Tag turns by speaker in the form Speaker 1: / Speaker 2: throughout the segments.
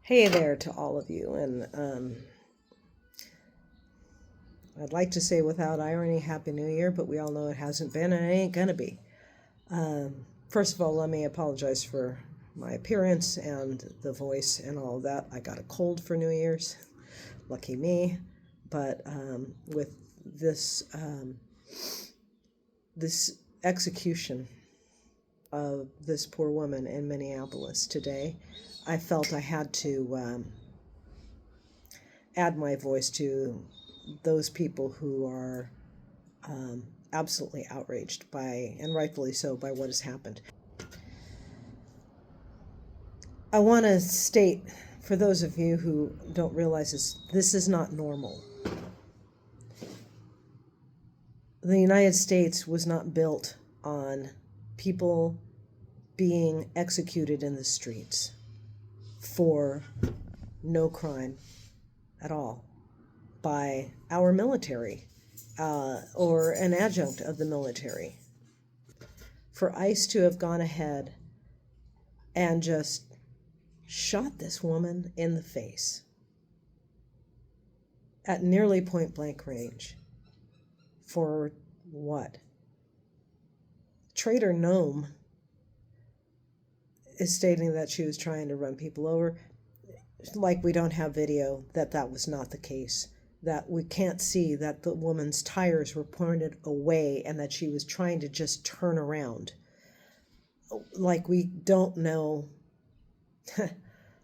Speaker 1: Hey there to all of you, and I'd like to say without irony, Happy New Year, but we all know it hasn't been and it ain't gonna be. First of all, let me apologize for my appearance and the voice and all of that. I got a cold for New Year's, lucky me, but with this execution of this poor woman in Minneapolis today, I felt I had to add my voice to those people who are absolutely outraged by, and rightfully so, by what has happened. I want to state, for those of you who don't realize this is not normal. The United States was not built on people being executed in the streets for no crime at all by our military or an adjunct of the military. For ICE to have gone ahead and just shot this woman in the face at nearly point blank range. For what? Trader Noam is stating that she was trying to run people over. Like we don't have video that was not the case. That we can't see that the woman's tires were pointed away and that she was trying to just turn around. Like we don't know,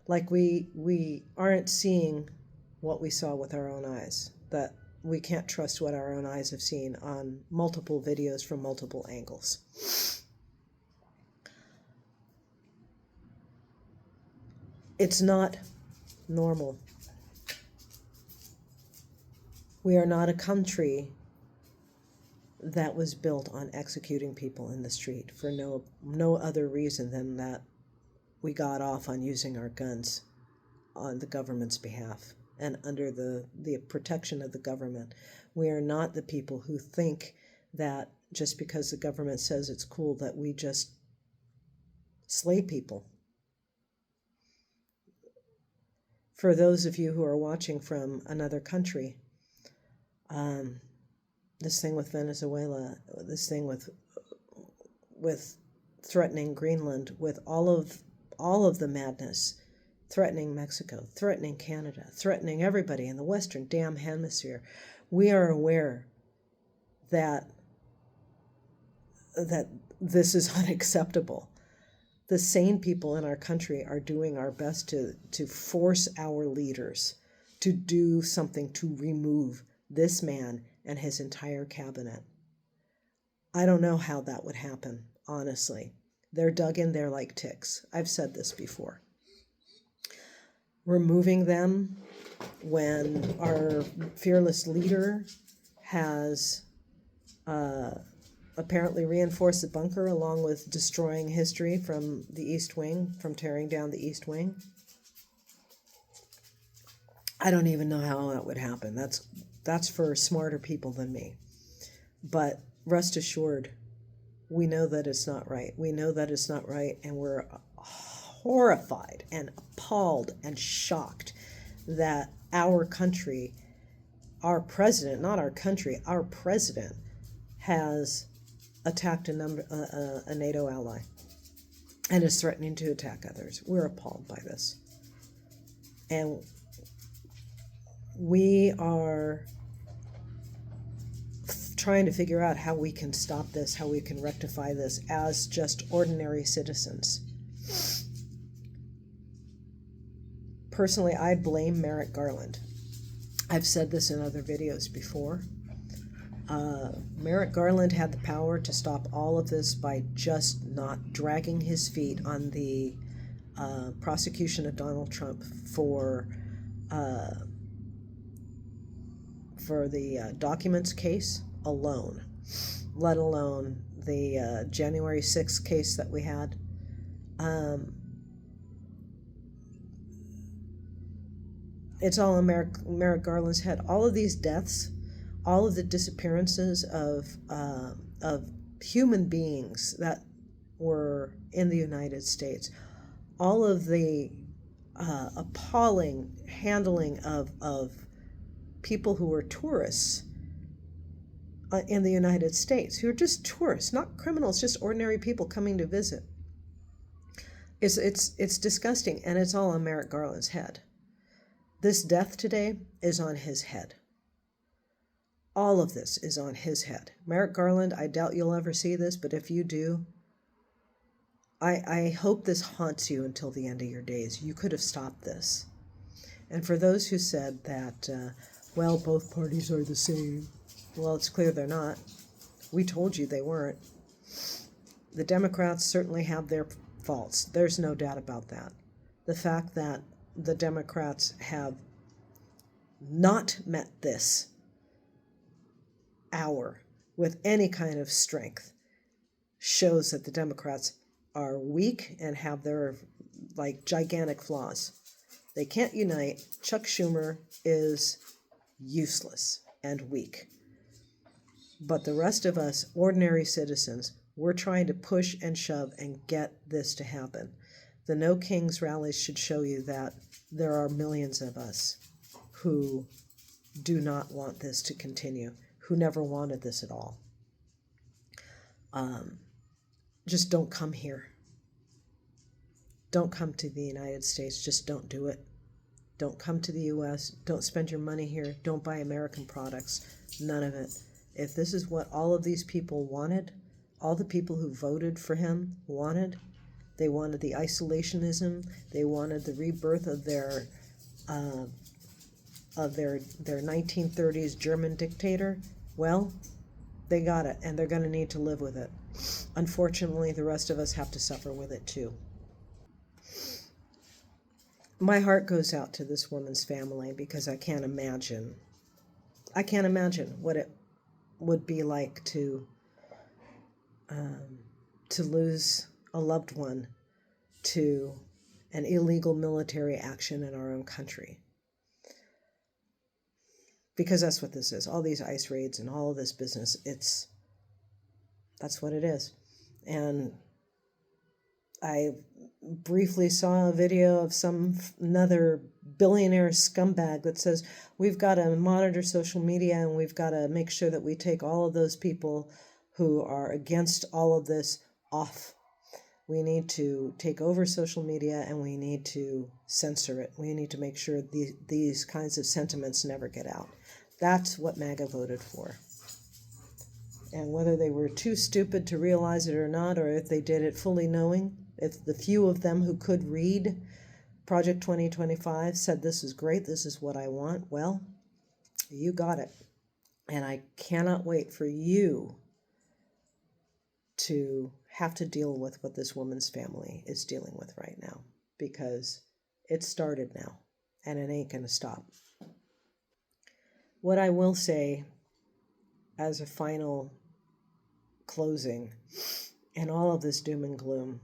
Speaker 1: like we aren't seeing what we saw with our own eyes. That we can't trust what our own eyes have seen on multiple videos from multiple angles. It's not normal. We are not a country that was built on executing people in the street for no other reason than that we got off on using our guns on the government's behalf and under the protection of the government. We are not the people who think that just because the government says it's cool that we just slay people. For those of you who are watching from another country, this thing with Venezuela, this thing with threatening Greenland, with all of the madness, threatening Mexico, threatening Canada, threatening everybody in the Western damn hemisphere, we are aware that this is unacceptable. The sane people in our country are doing our best to force our leaders to do something to remove this man and his entire cabinet. I don't know how that would happen, honestly. They're dug in there like ticks. I've said this before. Removing them when our fearless leader has apparently reinforced the bunker along with destroying history from the East Wing, from tearing down the East Wing. I don't even know how that would happen. That's for smarter people than me. But rest assured, we know that it's not right. We know that it's not right, and we're horrified and appalled and shocked that our country, our president, not our country, our president has attacked a NATO ally and is threatening to attack others. We're appalled by this. And we are trying to figure out how we can stop this, how we can rectify this as just ordinary citizens. Personally, I blame Merrick Garland. I've said this in other videos before. Merrick Garland had the power to stop all of this by just not dragging his feet on the prosecution of Donald Trump for the documents case alone, let alone the January 6th case that we had. It's all in Merrick Garland's head. All of these deaths, all of the disappearances of human beings that were in the United States, all of the appalling handling of people who are tourists in the United States, who are just tourists, not criminals, just ordinary people coming to visit. It's disgusting, and it's all on Merrick Garland's head. This death today is on his head. All of this is on his head. Merrick Garland, I doubt you'll ever see this, but if you do, I hope this haunts you until the end of your days. You could have stopped this. And for those who said that, well, both parties are the same, well, it's clear they're not. We told you they weren't. The Democrats certainly have their faults. There's no doubt about that. The fact that the Democrats have not met this hour with any kind of strength shows that the Democrats are weak and have their gigantic flaws. They can't unite. Chuck Schumer is useless and weak. But the rest of us, ordinary citizens, we're trying to push and shove and get this to happen. The No Kings rallies should show you that there are millions of us who do not want this to continue, who never wanted this at all. Just don't come here. Don't come to the United States. Just don't do it. Don't come to the U.S. Don't spend your money here. Don't buy American products. None of it. If this is what all of these people wanted, all the people who voted for him wanted, they wanted the isolationism, they wanted the rebirth of their 1930s German dictator, well, they got it, and they're going to need to live with it. Unfortunately, the rest of us have to suffer with it too. My heart goes out to this woman's family because I can't imagine what it would be like to lose a loved one to an illegal military action in our own country. Because that's what this is. All these ICE raids and all of this business, that's what it is. And I briefly saw a video of another billionaire scumbag that says, we've got to monitor social media and we've got to make sure that we take all of those people who are against all of this off. We need to take over social media and we need to censor it. We need to make sure these kinds of sentiments never get out. That's what MAGA voted for. And whether they were too stupid to realize it or not, or if they did it fully knowing, if the few of them who could read Project 2025 said, this is great, this is what I want, well, you got it. And I cannot wait for you to have to deal with what this woman's family is dealing with right now, because it started now and it ain't going to stop. What I will say as a final closing in all of this doom and gloom,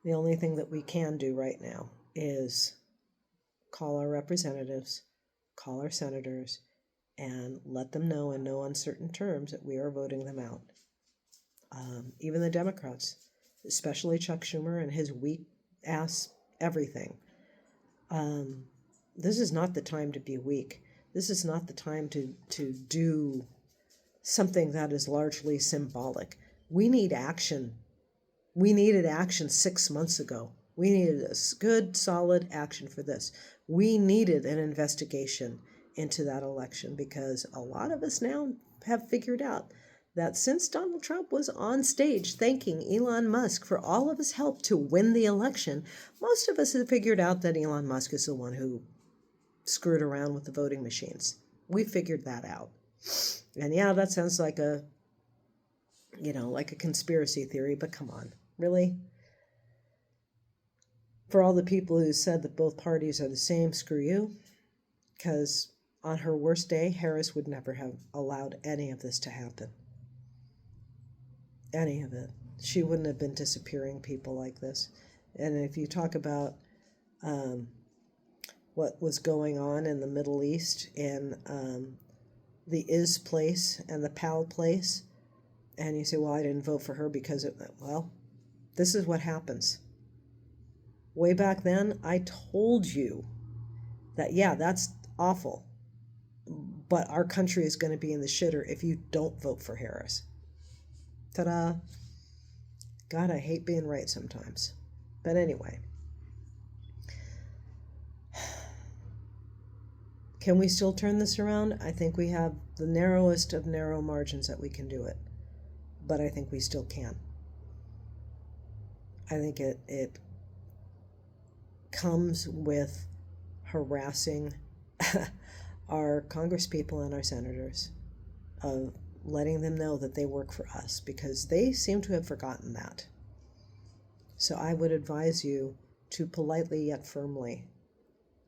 Speaker 1: the only thing that we can do right now is call our representatives, call our senators, and let them know in no uncertain terms that we are voting them out. Even the Democrats, especially Chuck Schumer and his weak ass everything. This is not the time to be weak. This is not the time to do something that is largely symbolic. We need action. We needed action 6 months ago. We needed a good, solid action for this. We needed an investigation into that election because a lot of us now have figured out that since Donald Trump was on stage thanking Elon Musk for all of his help to win the election, most of us have figured out that Elon Musk is the one who screwed around with the voting machines. We figured that out. And yeah, that sounds like a conspiracy theory, but come on, really? For all the people who said that both parties are the same, screw you. Because on her worst day, Harris would never have allowed any of this to happen. Any of it. She wouldn't have been disappearing people like this. And if you talk about what was going on in the Middle East in the Is place and the Pal place, and you say, well, I didn't vote for her because well, this is what happens. Way back then, I told you that, yeah, that's awful, but our country is going to be in the shitter if you don't vote for Harris. Ta-da. God, I hate being right sometimes. But anyway, can we still turn this around? I think we have the narrowest of narrow margins that we can do it. But I think we still can. I think it comes with harassing our congresspeople and our senators, of letting them know that they work for us, because they seem to have forgotten that. So I would advise you to politely yet firmly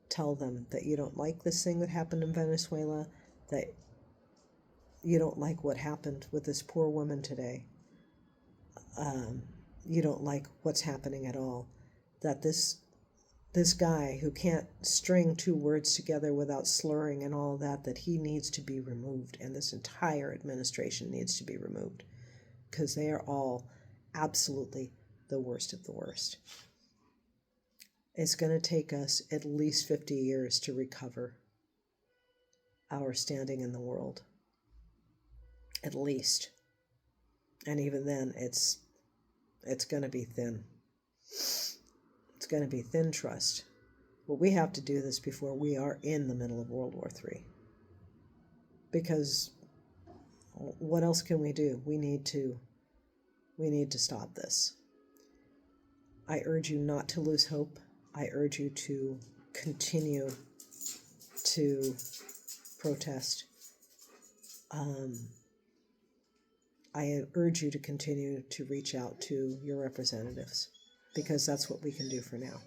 Speaker 1: tell them that you don't like this thing that happened in Venezuela, that you don't like what happened with this poor woman today. You don't like what's happening at all. That this guy who can't string two words together without slurring and all that he needs to be removed, and this entire administration needs to be removed, because they are all absolutely the worst of the worst. It's going to take us at least 50 years to recover our standing in the world. At least. And even then, it's going to be thin. It's going to be thin trust. But we have to do this before we are in the middle of World War III. Because what else can we do? We need to stop this. I urge you not to lose hope. I urge you to continue to protest. I urge you to continue to reach out to your representatives, because that's what we can do for now.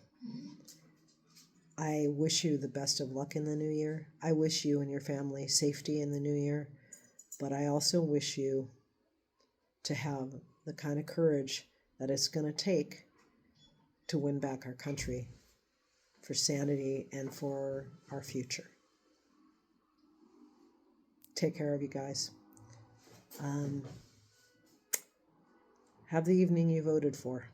Speaker 1: I wish you the best of luck in the new year. I wish you and your family safety in the new year, but I also wish you to have the kind of courage that it's going to take to win back our country for sanity and for our future. Take care of you guys. Have the evening you voted for.